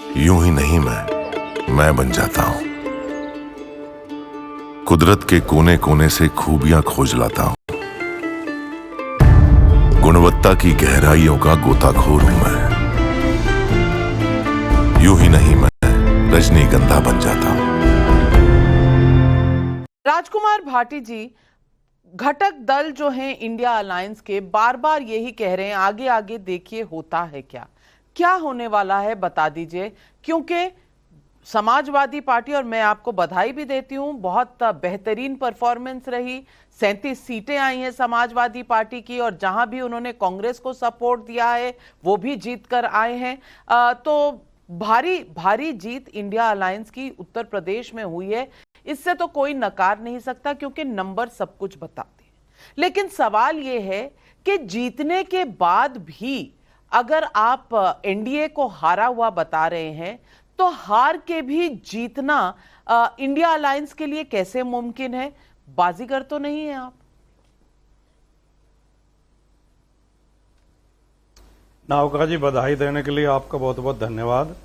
यूं ही नहीं मैं बन जाता हूं। कुदरत के कोने कोने से खूबियां खोज लाता हूं। गुणवत्ता की गहराइयों का गोताखोर हूं मैं। यूं ही नहीं मैं रजनीगंधा बन जाता हूं। राजकुमार भाटी जी, घटक दल जो हैं इंडिया अलायंस के बार बार यही कह रहे हैं, आगे आगे देखिए होता है क्या होने वाला है बता दीजिए, क्योंकि समाजवादी पार्टी, और मैं आपको बधाई भी देती हूं, बहुत बेहतरीन परफॉर्मेंस रही। 37 सीटें आई हैं समाजवादी पार्टी की, और जहां भी उन्होंने कांग्रेस को सपोर्ट दिया है वो भी जीत कर आए हैं। तो भारी भारी जीत इंडिया अलायंस की उत्तर प्रदेश में हुई है, इससे तो कोई नकार नहीं सकता, क्योंकि नंबर सब कुछ बताते हैं। लेकिन सवाल यह है कि जीतने के बाद भी अगर आप एनडीए को हारा हुआ बता रहे हैं, तो हार के भी जीतना इंडिया अलायंस के लिए कैसे मुमकिन है? बाजीगर तो नहीं है आप। नावका जी, बधाई देने के लिए आपका बहुत बहुत धन्यवाद।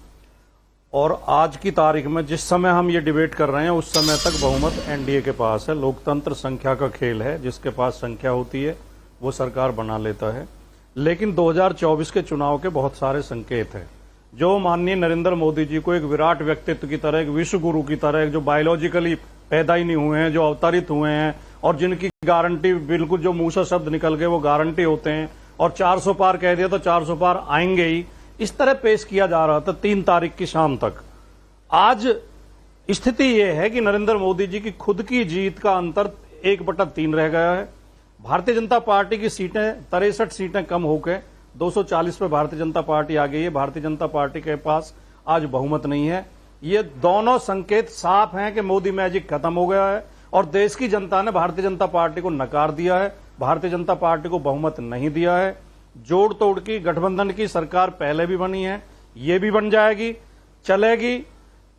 और आज की तारीख में जिस समय हम ये डिबेट कर रहे हैं, उस समय तक बहुमत एनडीए के पास है। लोकतंत्र संख्या का खेल है, जिसके पास संख्या होती है वो सरकार बना लेता है। लेकिन 2024 के चुनाव के बहुत सारे संकेत हैं, जो माननीय नरेंद्र मोदी जी को एक विराट व्यक्तित्व की तरह, एक विश्व गुरु की तरह, जो बायोलॉजिकली पैदा ही नहीं हुए हैं, जो अवतरित हुए हैं और जिनकी गारंटी बिल्कुल, जो मुंह से शब्द निकल गए वो गारंटी होते हैं, और 400 पार कह दिया तो 400 पार आएंगे ही, इस तरह पेश किया जा रहा था 3 तारीख की शाम तक। आज स्थिति यह है कि नरेंद्र मोदी जी की खुद की जीत का अंतर 1/3 रह गया है। भारतीय जनता पार्टी की सीटें 63 सीटें कम होकर 240 पे भारतीय जनता पार्टी आ गई है। भारतीय जनता पार्टी के पास आज बहुमत नहीं है। ये दोनों संकेत साफ हैं कि मोदी मैजिक खत्म हो गया है, और देश की जनता ने भारतीय जनता पार्टी को नकार दिया है, भारतीय जनता पार्टी को बहुमत नहीं दिया है। जोड़ तोड़ की गठबंधन की सरकार पहले भी बनी है, ये भी बन जाएगी, चलेगी।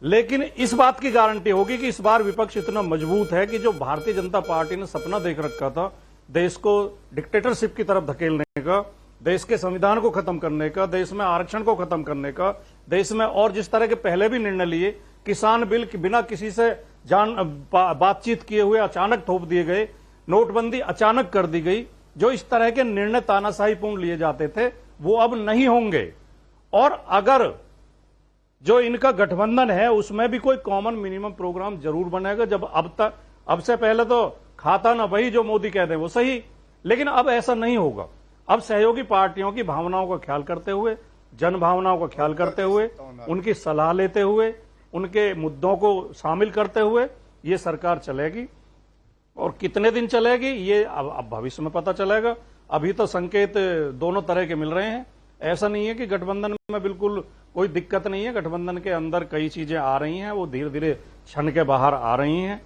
लेकिन इस बात की गारंटी होगी कि इस बार विपक्ष इतना मजबूत है कि जो भारतीय जनता पार्टी ने सपना देख रखा था देश को डिक्टेटरशिप की तरफ धकेलने का, देश के संविधान को खत्म करने का, देश में आरक्षण को खत्म करने का, देश में और जिस तरह के पहले भी निर्णय लिए, किसान बिल बिना किसी से बातचीत किए हुए अचानक थोप दिए गए, नोटबंदी अचानक कर दी गई, जो इस तरह के निर्णय तानाशाहीपूर्ण लिए जाते थे वो अब नहीं होंगे। और अगर जो इनका गठबंधन है उसमें भी कोई कॉमन मिनिमम प्रोग्राम जरूर बनेगा। जब अब से पहले तो खाता ना वही जो मोदी कहते हैं वो सही, लेकिन अब ऐसा नहीं होगा। अब सहयोगी पार्टियों की भावनाओं का ख्याल करते हुए, जन भावनाओं का ख्याल करते हुए, उनकी सलाह लेते हुए, उनके मुद्दों को शामिल करते हुए ये सरकार चलेगी। और कितने दिन चलेगी ये अब भविष्य में पता चलेगा। अभी तो संकेत दोनों तरह के मिल रहे हैं। ऐसा नहीं है कि गठबंधन में बिल्कुल कोई दिक्कत नहीं है, गठबंधन के अंदर कई चीजें आ रही हैं, वो धीरे धीरे छन के बाहर आ रही हैं।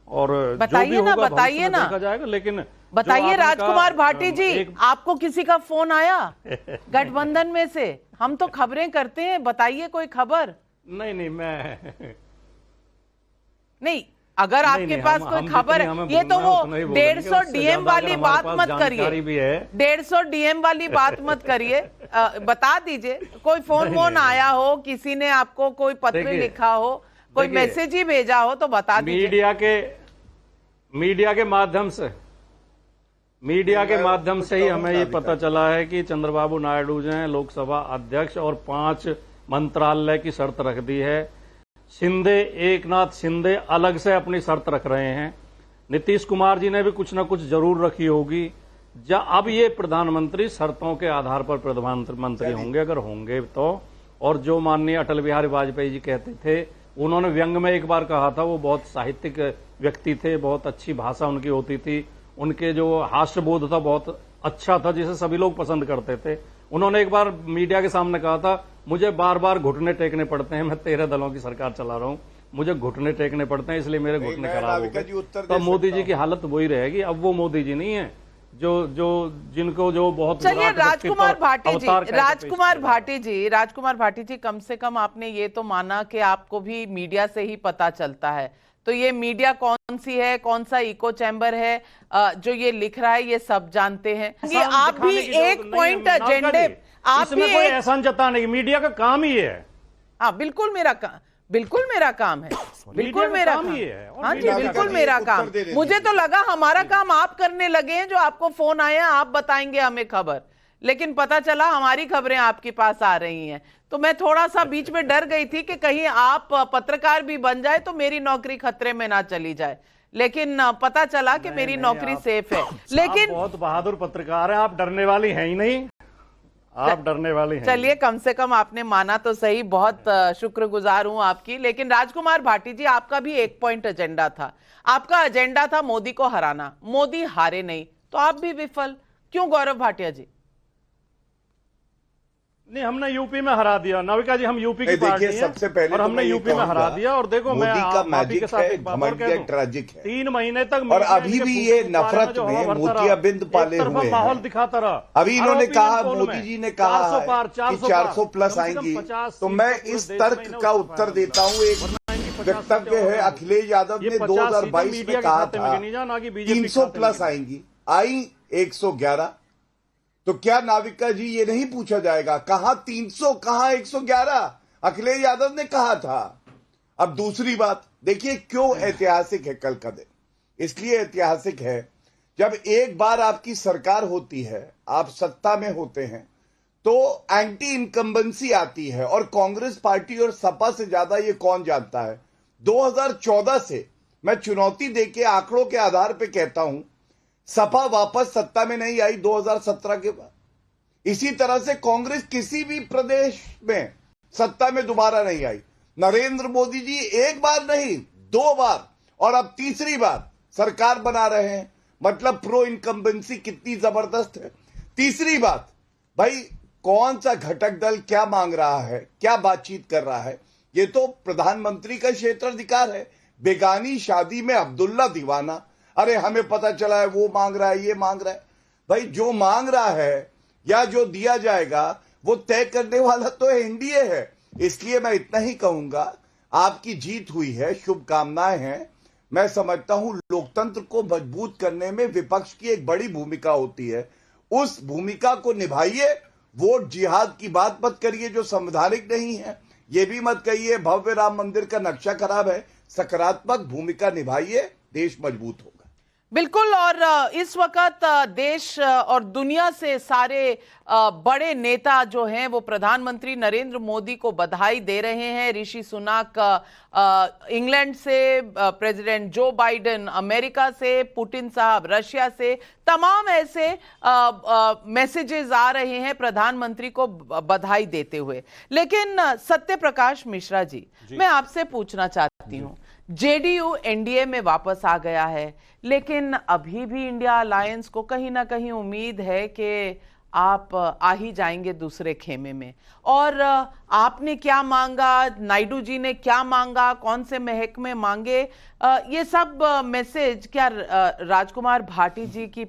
और बताइए ना, बताइए ना, देखा जाएगा। लेकिन बताइए राजकुमार भाटी जी, आपको किसी का फोन आया गठबंधन में से? हम तो खबरें करते हैं, बताइए कोई खबर। नहीं, मैं नहीं, अगर आपके पास कोई खबर है, ये तो वो 150 डीएम वाली बात मत करिए, 150 डीएम वाली बात मत करिए। बता दीजिए, कोई फोन आया हो, किसी ने आपको कोई पत्र लिखा हो, कोई मैसेज ही भेजा हो तो बता दीजिए। मीडिया के माध्यम से ही हमें ये पता चला है कि चंद्रबाबू नायडू जी ने लोकसभा अध्यक्ष और 5 मंत्रालय की शर्त रख दी है। एकनाथ शिंदे अलग से अपनी शर्त रख रहे हैं। नीतीश कुमार जी ने भी कुछ ना कुछ जरूर रखी होगी। अब ये प्रधानमंत्री शर्तों के आधार पर प्रधानमंत्री होंगे, अगर होंगे तो। और जो माननीय अटल बिहारी वाजपेयी जी कहते थे, उन्होंने व्यंग में एक बार कहा था, वो बहुत साहित्यिक व्यक्ति थे, बहुत अच्छी भाषा उनकी होती थी, उनके जो हास्यबोध था बहुत अच्छा था, जिसे सभी लोग पसंद करते थे। उन्होंने एक बार मीडिया के सामने कहा था, मुझे बार बार घुटने टेकने पड़ते हैं, मैं 13 दलों की सरकार चला रहा हूं, मुझे घुटने टेकने पड़ते हैं, इसलिए मेरे घुटने खराब हो गए। तो मोदी जी की हालत वही रहेगी। अब वो मोदी जी नहीं है जिनको जो बहुत। चलिए राजकुमार भाटी जी, कम से कम आपने ये तो माना कि आपको भी मीडिया से ही पता चलता है, तो ये मीडिया कौन सी है, कौन सा इको चैम्बर है जो ये लिख रहा है, ये सब जानते हैं। ये आप भी एक पॉइंट एजेंडे, आप भी कोई एहसान जता नहीं, मीडिया का काम ही है। हाँ बिल्कुल मेरा काम, बिल्कुल मेरा काम है, बिल्कुल मेरा काम है। हाँ जी बिल्कुल मेरा काम। मुझे तो लगा हमारा काम आप करने लगे हैं, जो आपको फोन आया आप बताएंगे हमें खबर, लेकिन पता चला हमारी खबरें आपके पास आ रही हैं। तो मैं थोड़ा सा बीच में डर गई थी कि कहीं आप पत्रकार भी बन जाए तो मेरी नौकरी खतरे में ना चली जाए, लेकिन पता चला कि मेरी नौकरी सेफ है। लेकिन बहुत बहादुर पत्रकार हैं, आप डरने वाली हैं ही नहीं, आप डरने वाली हैं। चलिए कम से कम आपने माना तो सही, बहुत शुक्रगुजार हूं आपकी। लेकिन राजकुमार भाटी जी, आपका भी एक पॉइंट एजेंडा था, आपका एजेंडा था मोदी को हराना। मोदी हारे नहीं तो आप भी विफल क्यों गौरव भाटिया जी? नहीं, हमने यूपी में हरा दिया नाविका जी, हम यूपी की पार्टी हैं सबसे पहले और हमने यूपी में हरा दिया। और देखो मैं मोदी का आप ही मैजिक के साथ है, एक बात और घमंड कह है, दूं, ट्रैजिक है 3 महीने तक और मीडिया अभी इनके भी फूट ये के बारे नफरत जो हवा में भरता रहा, मोतियाबिंद पाले एक तरफा हुए माहौल हैं। दिखाता रहा। अभी इन्होंने हर कहा, ओपिनियन पोल मोदी में जी ने कहा 400 है पार, कि 400 400+ कम से कम आएंगी, 50 तो सीट मैं का पूरे इस देश तर्क में का इन्हें उत्तर उतारा देता हूं। एक वरना इनकी 50 वक्तव्य सीटें है, और अखिलेश यादव ये ने 50 सीटें 2022 मीडिया में के कहा खाते में था गिनी जाए, ना कि बीजेपी 300+ आएंगी, आई 111। तो क्या नाविका जी ये नहीं पूछा जाएगा, कहां 300 कहां 111? अखिलेश यादव ने कहा था। अब दूसरी बात देखिए, क्यों ऐतिहासिक है कल का दिन? इसलिए ऐतिहासिक है, जब एक बार आपकी सरकार होती है, आप सत्ता में होते हैं, तो एंटी इनकम्बेंसी आती है। और कांग्रेस पार्टी और सपा से ज्यादा ये कौन जानता है, 2014 से मैं चुनौती देके आंकड़ों के आधार पर कहता हूं, सपा वापस सत्ता में नहीं आई 2017 के बाद। इसी तरह से कांग्रेस किसी भी प्रदेश में सत्ता में दोबारा नहीं आई। नरेंद्र मोदी जी एक बार नहीं 2 बार और अब तीसरी बार सरकार बना रहे हैं। मतलब प्रो इनकम्बेंसी कितनी जबरदस्त है। तीसरी बात, भाई कौन सा घटक दल क्या मांग रहा है, क्या बातचीत कर रहा है, ये तो प्रधानमंत्री का क्षेत्राधिकार है। बेगानी शादी में अब्दुल्ला दीवाना, अरे हमें पता चला है वो मांग रहा है, ये मांग रहा है। भाई जो मांग रहा है या जो दिया जाएगा वो तय करने वाला तो एनडीए है। इसलिए मैं इतना ही कहूंगा, आपकी जीत हुई है, शुभकामनाएं हैं। मैं समझता हूं लोकतंत्र को मजबूत करने में विपक्ष की एक बड़ी भूमिका होती है, उस भूमिका को निभाइए। वोट जिहाद की बात मत करिए जो संवैधानिक नहीं है, ये भी मत कहिए भव्य राम मंदिर का नक्शा खराब है। सकारात्मक भूमिका निभाइए, देश मजबूत होगा। बिल्कुल। और इस वक्त देश और दुनिया से सारे बड़े नेता जो हैं वो प्रधानमंत्री नरेंद्र मोदी को बधाई दे रहे हैं। ऋषि सुनाक इंग्लैंड से, प्रेसिडेंट जो बाइडेन अमेरिका से, पुतिन साहब रशिया से, तमाम ऐसे मैसेजेस आ रहे हैं प्रधानमंत्री को बधाई देते हुए। लेकिन सत्य प्रकाश मिश्रा जी, मैं आपसे पूछना चाहती हूँ, जेडीयू एनडीए में वापस आ गया है, लेकिन अभी भी इंडिया अलायंस को कहीं ना कहीं उम्मीद है कि आप आ ही जाएंगे दूसरे खेमे में। और आपने क्या मांगा, नायडू जी ने क्या मांगा, कौन से महकमे मांगे, ये सब मैसेज क्या राजकुमार भाटी जी की